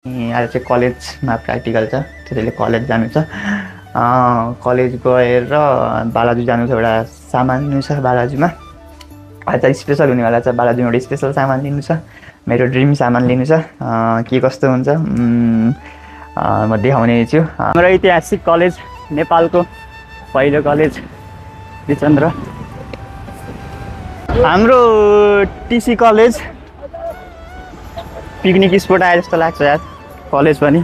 आज चाहिँ कलेजमा प्र्याक्टिकल छ, त्यसैले कलेज जानु छ। कलेज गएर बालाजु जानु छ, एउटा सामान लिनु छ बालाजुमा। आज स्पेसल हुनेवाला छ, बालाजुमा एउटा स्पेसल सामान लिनु छ, मेरो ड्रिम सामान लिनु छ। के कस्तो हुन्छ म देखाउने छु। हाम्रो ऐतिहासिक कलेज, नेपालको पहिलो कलेज बिचन्द्र। हाम्रो टिसी कलेज पिकनिक स्पोट आए जस्तो लाग्छ यार, कलेज पनि।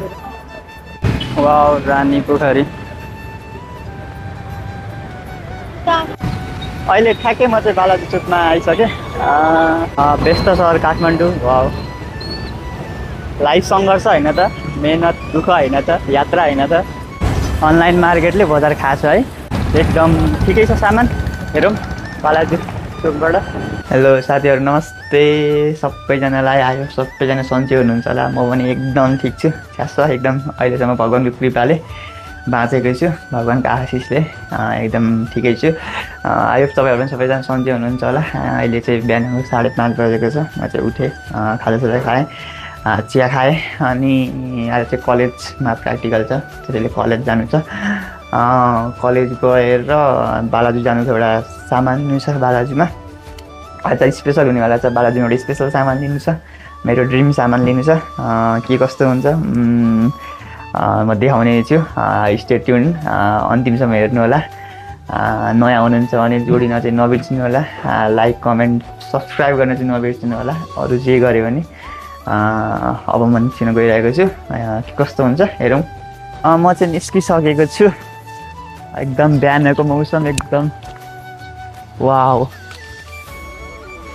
वाउ, रानी पोखरी। अहिले ठ्याक्कै म चाहिँ बालाजु चोकमा आइसकेँ। व्यस्त सहर काठमाडौँ। वाउ, लाइफ सङ्घर्ष होइन त, मेहनत दुःख होइन त, यात्रा होइन त, अनलाइन मार्केटले बजार खाछ है। एकदम ठिकै छ सामान। हेरौँ बालाजु चोकबाट। हेलो साथीहरू, नमस्ते सबैजनालाई। आयो सबैजना सन्चै हुनुहुन्छ होला। म पनि एकदम ठिक छु, छ्यास एकदम। अहिलेसम्म भगवान्को कृपाले बाँचेकै छु, भगवान्को आशिषले एकदम ठिकै छु। आयो तपाईँहरू पनि सबैजना सन्चै हुनुहुन्छ होला। अहिले चाहिँ बिहानको 5:30 बजेको छ। म चाहिँ उठेँ, खाजासाजा खाएँ, चिया खाएँ। अनि आज चाहिँ कलेजमा प्र्याक्टिकल छ, त्यसैले कलेज जानु छ। कलेज गएर बालाजु जानु छ, एउटा सामान लिनु छ बालाजुमा। आज स्पेसल हुनेवाला छ, बालाजुमा एउटा स्पेसल सामान लिनु छ, मेरो ड्रिम सामान लिनु छ। के कस्तो हुन्छ म देखाउने छु। स्टे ट्युन, अन्तिमसम्म हेर्नु होला। नयाँ हुनुहुन्छ भने जोडिन चाहिँ नबिर्सिनु होला। लाइक कमेन्ट सब्सक्राइब गर्न चाहिँ नबिर्सिनु होला। अरू जे गऱ्यो भने अब म निस्किन गइरहेको छु। कस्तो हुन्छ हेरौँ। म चाहिँ निस्किसकेको छु। एकदम बिहानको मौसम एकदम वाउ,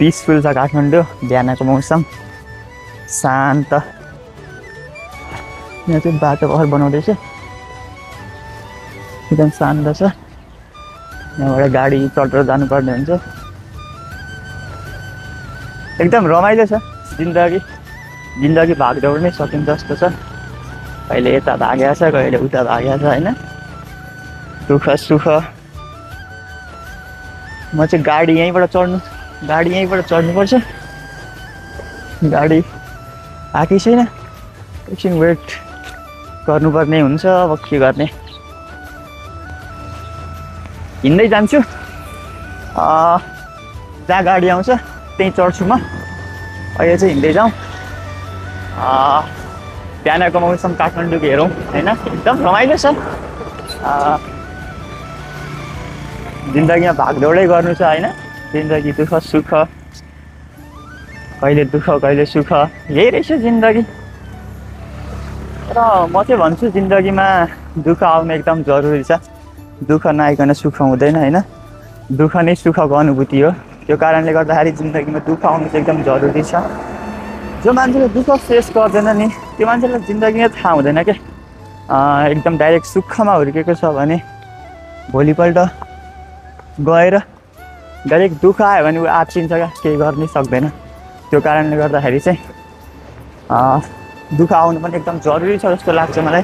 पिसफुल छ काठमाडौँ। बिहानको मौसम शान्त। यहाँ चाहिँ बाटो भर बनाउँदैछ, एकदम शान्त छ। यहाँबाट गाडी चढेर जानुपर्ने हुन्छ। एकदम रमाइलो छ जिन्दगी भागदौड नै सकिन्छ जस्तो छ। कहिले यता भागेको छ, कहिले उता भागेको छ होइन, दुःख सुख। म चाहिँ गाडी यहीँबाट चढ्नुपर्छ। गाडी आएकै छैन, एकछिन वेट गर्नुपर्ने हुन्छ। अब के गर्ने, हिँड्दै जान्छु। जहाँ गाडी आउँछ त्यहीँ चढ्छु म। अहिले चाहिँ हिँड्दै जाउँ। बिहानको मौसम काठमाडौँको हेरौँ होइन, एकदम रमाइलो छ। जिन्दगीमा भागदौडै गर्नु छ होइन। जिन्दगी दुःख सुख, कहिले दुःख कहिले सुख, यही रहेछ जिन्दगी। र म चाहिँ भन्छु जिन्दगीमा दुःख आउनु एकदम जरुरी छ। दुःख नआइकन सुख हुँदैन होइन। दुःख नै सुखको अनुभूति हो। त्यो कारणले गर्दाखेरि जिन्दगीमा दुःख आउनु चाहिँ एकदम जरुरी छ। जो मान्छेले दुःख फेस गर्दैन नि, त्यो मान्छेलाई जिन्दगीमा थाहा हुँदैन क्या। एकदम डाइरेक्ट सुखमा हुर्केको छ भने भोलिपल्ट गएर डाइरेक्ट दुःख आयो भने ऊ आत्तिन्छ क्या, केही गर्नै सक्दैन। त्यो कारणले गर्दाखेरि चाहिँ दुःख आउनु पनि एकदम जरुरी छ जस्तो लाग्छ मलाई।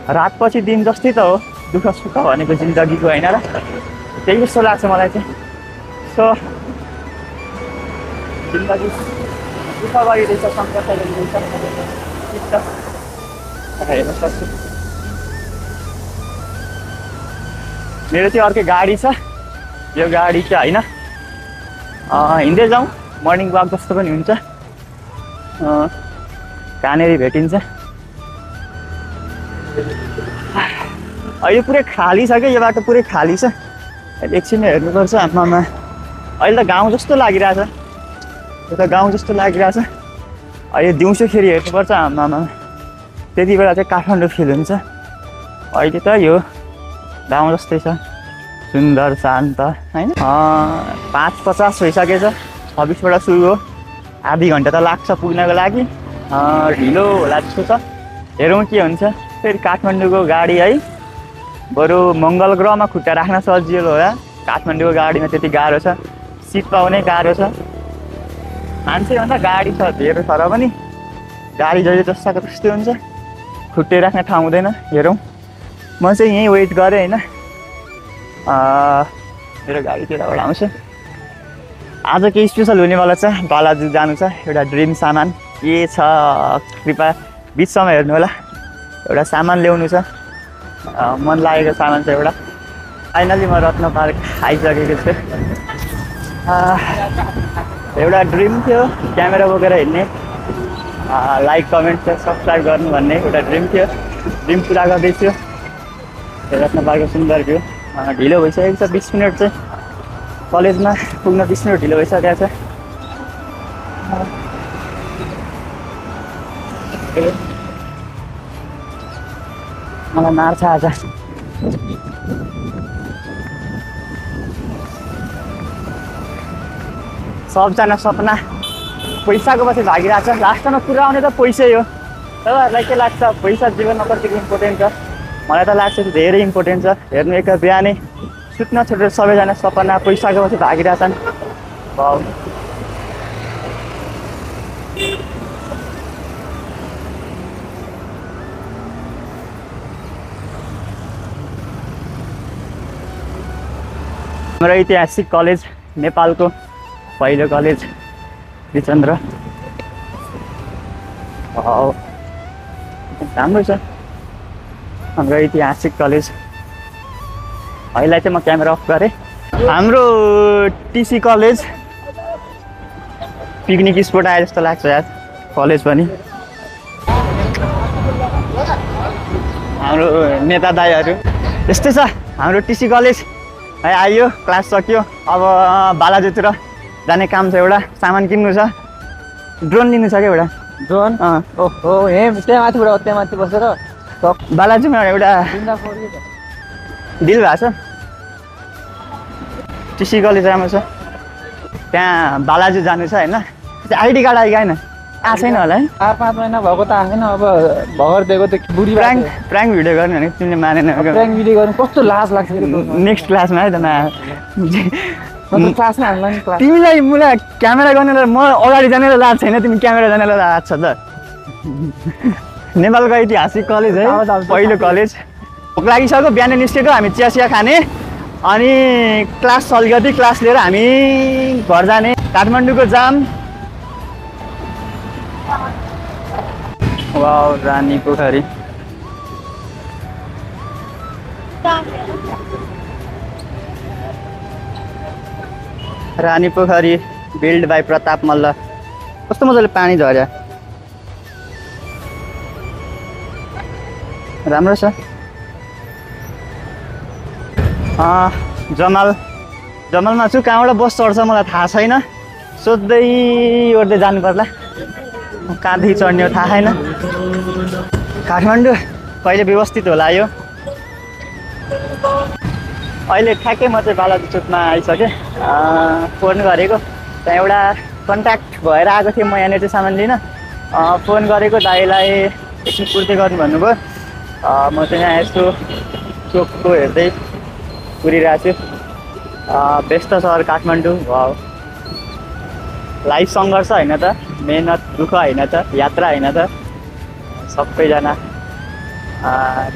रातपछि दिन जस्तै त हो दुःख सुख भनेको जिन्दगीको, होइन र? त्यही जस्तो लाग्छ मलाई चाहिँ। सो जिन्दगी दुःख गरिरहेछ, सङ्घर्ष गरिरहेछ, ठिक छ, हेर्न सक्छु। मेरो चाहिँ अर्कै गाडी छ, यो गाडी चाहिँ होइन। हिँड्दै जाउँ, मर्निङ वाक जस्तो पनि हुन्छ। कहाँनिर भेटिन्छ। अहिले पुरै खाली छ क्या, यो बाटो पुरै खाली छ। एकछिन हेर्नुपर्छ। आमामा, अहिले त गाउँ जस्तो लागिरहेछ, यो त गाउँ जस्तो लागिरहेछ। अहिले दिउँसोखेरि हेर्नुपर्छ। आमामा, त्यति बेला चाहिँ काठमाडौँ फिल हुन्छ। अहिले त यो गाउँ जस्तै छ, सुन्दर शान्त होइन। 5:50 भइसकेछ, 26बाट सुरु हो। आधी घन्टा त लाग्छ पुग्नको लागि, ढिलो होला जस्तो छ। हेरौँ के हुन्छ। फेरि काठमाडौँको गाडी है, बरु मङ्गल ग्रहमा खुट्टा राख्न सजिलो हो। काठमाडौँको गाडीमा त्यति गाह्रो छ, सिट पाउनै गाह्रो छ। मान्छेभन्दा गाडी छ धेरै तर पनि गाडी जहिले जस्ताको त्यस्तै हुन्छ, खुट्टै राख्ने ठाउँ हुँदैन। हेरौँ, म चाहिँ यहीँ वेट गरेँ होइन। मेरो गाडीतिरबाट आउँछ। आज केही स्पेसल हुनेवाला छ, बालाजु जानु छ, एउटा ड्रिम सामान के छ कृपा बिचसम्म हेर्नु होला। एउटा सामान ल्याउनु छ, मन लागेको सामान छ एउटा। फाइनली म रत्न पार्क आइसकेको छु। एउटा ड्रिम थियो क्यामेरा बोकेर हिँड्ने, लाइक कमेन्ट सब्सक्राइब गर्नु भन्ने एउटा ड्रिम थियो। ड्रिम पुरा गर्दैछु। रत्न पार्कको सुन्दर भ्यू। ढिलो भइसकेको छ, 20 मिनट चाहिँ कलेजमा पुग्न 20 मिनट ढिलो भइसकेको छ। मलाई मार्छ आज। सबजना सपना पैसाको पछि भागिरहेको छ। लास्टमा कुरा आउने त पैसै हो। तपाईँहरूलाई के लाग्छ, पैसा जीवनमा कतिको इम्पोर्टेन्ट छ? मलाई त लाग्छ धेरै इम्पोर्टेन्ट छ। हेर्नु एक बिहानै सुत्न छोडेर सबैजना सपना पैसाको पछि भागिरहेछन्। वाउ, हाम्रो ऐतिहासिक कलेज, नेपालको पहिलो कलेज त्रिचन्द्र। राम्रो छ हाम्रो ऐतिहासिक कलेज। अहिले चाहिँ म क्यामेरा अफ गरेँ। हाम्रो टिसी कलेज पिकनिक स्पोट आए जस्तो लाग्छ यार। कलेज पनि हाम्रो नेता दाइहरू यस्तै छ। हाम्रो टिसी कलेज है आइयो, क्लास सक्यो। अब बालाजुतिर जाने काम छ। एउटा सामान किन्नु छ, ड्रोन लिनु छ क्या एउटा ड्रोन। ओहो, त्यहाँ माथिबाट त्यहाँ माथि बसेर बालाजुमा एउटा डिल भएको छ। टिसी कलेज राम्रो छ। त्यहाँ बालाजु जानु छ होइन। आइडी कार्ड आयो होइन? आएको छैन होला है। 4-5 महिना भएको त आएन। अब भर्खर दिएको त बुढी प्राङ्क भिडियो गर्ने भने तिमीले मानेन। प्राङ्क भिडियो गर्नु कस्तो लाज लाग्छ। नेक्स्ट क्लासमा है त क्लासमा हामीलाई नि क्लास। तिमीलाई मलाई क्यामेरा गर्नेलाई म अगाडि जानेलाई लाज छैन, तिमी क्यामेरा जानेलाई लाज छ त। नेपालको ऐतिहासिक कलेज है, पहिलो कलेज। भोक लागिसक्यो, बिहान निस्केको हामी चिया खाने अनि क्लास सल्गती क्लास लिएर हामी घर जाने। काठमाडौँको जाम। Wow, Rani Pokhari. Rani Pokhari build by Pratap Malla. कस्तो मजाले पानी झर्या, राम्रो छ। जमालमा छु। कहाँबाट बस चढ्छ मलाई थाहा छैन। सोध्दै ओर्दै जानु पर्ला। कहाँदेखि चढ्ने हो थाहा छैन। काठमाडौँ कहिले व्यवस्थित होला यो। अहिले ठ्याक्कै म चाहिँ बालाजु चोकमा आइसकेँ। फोन गरेको त्यहाँ एउटा कन्ट्याक्ट भएर आएको थिएँ म यहाँनिर चाहिँ सामान लिन। फोन गरेको दाइलाई एकछिन पूर्ति गर्नु भन्नुभयो। म चाहिँ यहाँ यसो चोकको हेर्दै कुरिरहेको छु। व्यस्त सहर काठमाडौँ। वाउ, लाइफ सङ्घर्ष होइन त, मेहनत दुःख होइन त, यात्रा होइन त। सबैजना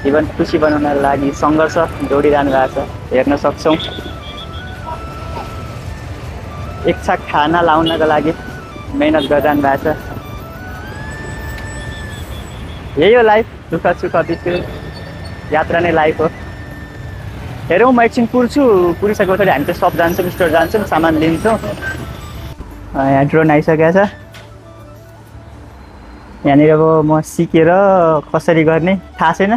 जीवन खुसी बनाउनको लागि सङ्घर्ष दौडिरहनु भएको छ, हेर्न सक्छौँ। एक छाक खाना लाउनको लागि मेहनत गरिरहनु भएको छ। यही हो लाइफ, दुःख सुख बिच यात्रा नै लाइफ हो। हेरौँ, म एकछिन पुगिसके पछाडि हामी चाहिँ सप जान्छौँ, स्टोर जान्छौँ, सामान लिन्छौँ। यहाँ ड्रोन आइसकेको छ। यहाँनिर अब म सिकेर कसरी गर्ने थाहा छैन,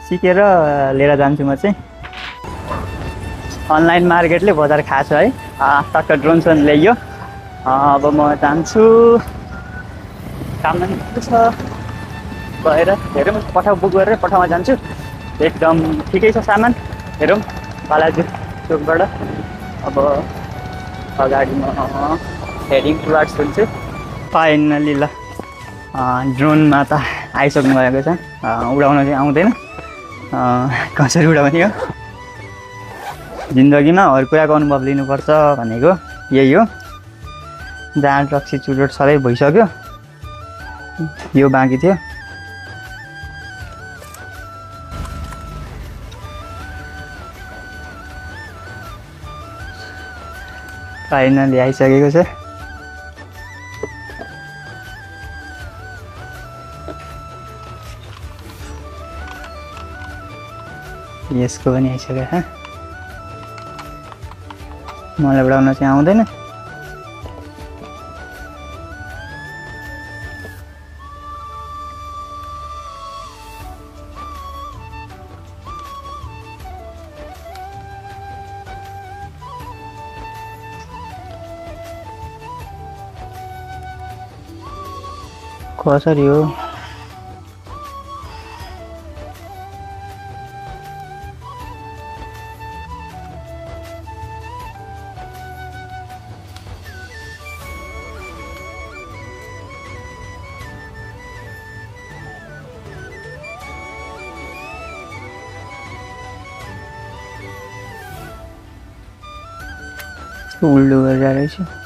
सिकेर लिएर जान्छु म चाहिँ। अनलाइन मार्केटले बजार खाएको छ है। टक्क ड्रोन सोन ल्याइयो। अब म जान्छु, काममा छ गएर हेरौँ। पठाउ बुक गरेर पठाउमा जान्छु। एकदम ठिकै छ सामान। हेरौँ बालाजु चोकबाट अब अगाडि म हेडिङ टुवर्ड्स हुन्छु। फाइनली ल ड्रोनमा त आइसक्नु भएको छ। उडाउन चाहिँ आउँदैन, कसरी उडाउने हो। जिन्दगीमा हर कुराको अनुभव लिनुपर्छ भनेको यही हो। जाँड रक्सी चुरोट सबै भइसक्यो, यो बाँकी थियो। फाइनली आइसकेको छ। यसको पनि आइसक्यो ह मलाई बढाउन चाहिँ आउँदैन कसरी हो उल्लु गरेर रहेछ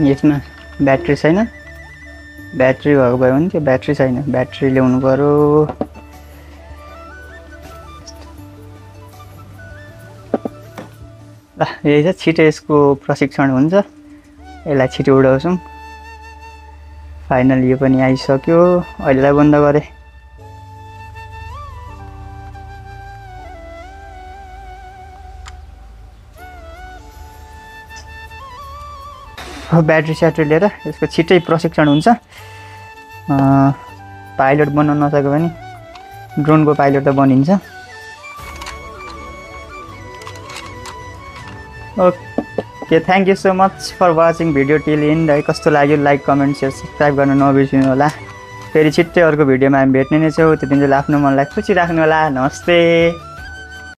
यसमा ब्याट्री छैन ब्याट्री भएको भए हुन्थ्यो ब्याट्री छैन ब्याट्री ल्याउनु पर्यो ल यही छ छिटो यसको प्रशिक्षण हुन्छ यसलाई छिटो उडाउँछौँ फाइनल यो पनि आइसक्यो अहिलेलाई बन्द गरे ब्याट्री स्याट्री लिएर यसको छिटै प्रशिक्षण हुन्छ पाइलट बन्न नसक्यो भने ड्रोनको पाइलट त बनिन्छ okay thank you so much for watching video till end है कस्तो लाग्यो लाइक कमेन्ट सेयर सब्सक्राइब गर्न नबिर्सिनु होला फेरि छिट्टै अर्को भिडियोमा हामी भेट्ने नै छौँ त्यतिन्जेल आफ्नो मनलाई खुसी राख्नु होला नमस्ते